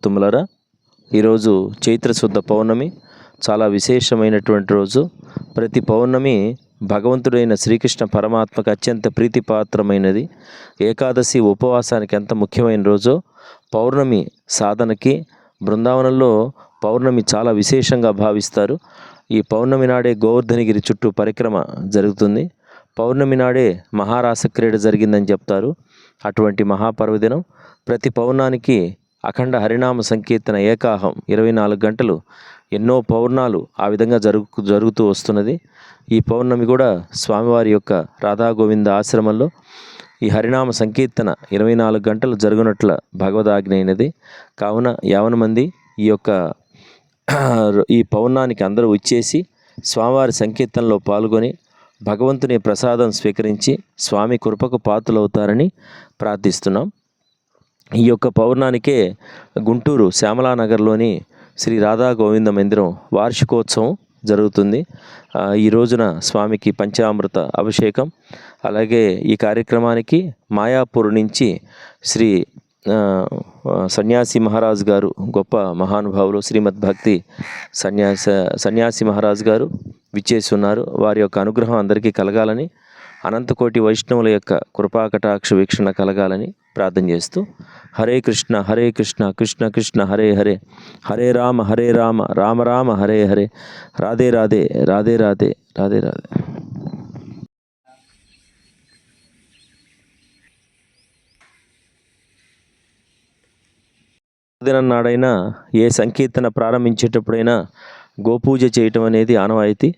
తుమ్మలరా ఈరోజు చైత్ర శుద్ధ పౌర్ణమి చాలా విశేషమైనటువంటి రోజు. ప్రతి పౌర్ణమి భగవంతుడైన శ్రీకృష్ణ పరమాత్మకు అత్యంత ప్రీతిపాత్రమైనది. ఏకాదశి ఉపవాసానికి ఎంత ముఖ్యమైన రోజో పౌర్ణమి సాధనకి బృందావనంలో పౌర్ణమి చాలా విశేషంగా భావిస్తారు. ఈ పౌర్ణమి నాడే గోవర్ధనగిరి చుట్టూ పరిక్రమ జరుగుతుంది. పౌర్ణమి నాడే మహారాస క్రీడ జరిగిందని చెప్తారు. అటువంటి మహాపర్వదినం ప్రతి పౌర్ణానికి అఖండ హరినామ సంకీర్తన ఏకాహం 24 గంటలు ఎన్నో పౌర్ణాలు ఆ విధంగా జరుగుతూ వస్తున్నది. ఈ పౌర్ణమి కూడా స్వామివారి యొక్క రాధాగోవింద ఆశ్రమంలో ఈ హరినామ సంకీర్తన 24 గంటలు జరుగునట్ల భగవదాజ్ఞ అయినది. కావున యావన మంది ఈ పౌర్ణానికి అందరూ వచ్చేసి స్వామివారి సంకీర్తనలో పాల్గొని భగవంతుని ప్రసాదం స్వీకరించి స్వామి కృపకు పాత్రులవుతారని ప్రార్థిస్తున్నాం. ఈ యొక్క పౌర్ణానికే గుంటూరు శ్యామలానగర్లోని శ్రీ రాధా గోవింద మందిరం వార్షికోత్సవం జరుగుతుంది. ఈ రోజున స్వామికి పంచామృత అభిషేకం. అలాగే ఈ కార్యక్రమానికి మాయాపూర్ నుంచి శ్రీ సన్యాసి మహారాజ్ గారు, గొప్ప మహానుభావులు, శ్రీమద్ భక్తి సన్యాసి మహారాజ్ గారు విచ్చేసి ఉన్నారు. వారి యొక్క అనుగ్రహం అందరికీ కలగాలని, అనంతకోటి వైష్ణవుల యొక్క కృపాకటాక్ష వీక్షణ కలగాలని ప్రార్థన చేస్తూ హరే కృష్ణ కృష్ణ కృష్ణ హరే హరే, హరే రామ రామ రామ హరే హరే, రాధే రాధే రాధే రాధే రాధే రాధే. దినం నాడైనా ఏ సంకీర్తన ప్రారంభించేటప్పుడైనా గోపూజ చేయటం అనేది ఆనవాయితీ.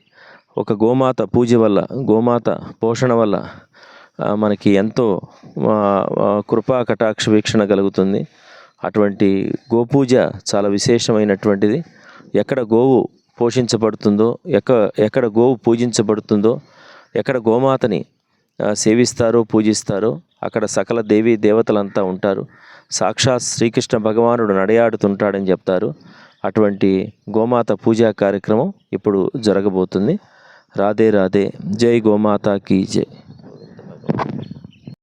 ఒక గోమాత పూజ వల్ల, గోమాత పోషణ వల్ల మనకి ఎంతో కృపా కటాక్ష వీక్షణ కలుగుతుంది. అటువంటి గోపూజ చాలా విశేషమైనటువంటిది. ఎక్కడ గోవు పోషించబడుతుందో, ఎక్కడ గోవు పూజించబడుతుందో, ఎక్కడ గోమాతని సేవిస్తారో పూజిస్తారో అక్కడ సకల దేవీ దేవతలంతా ఉంటారు. సాక్షాత్ శ్రీకృష్ణ భగవానుడు నడయాడుతుంటాడని చెప్తారు. అటువంటి గోమాత పూజా కార్యక్రమం ఇప్పుడు జరగబోతుంది. రాధే రాధే. జై గోమాత కీ జై.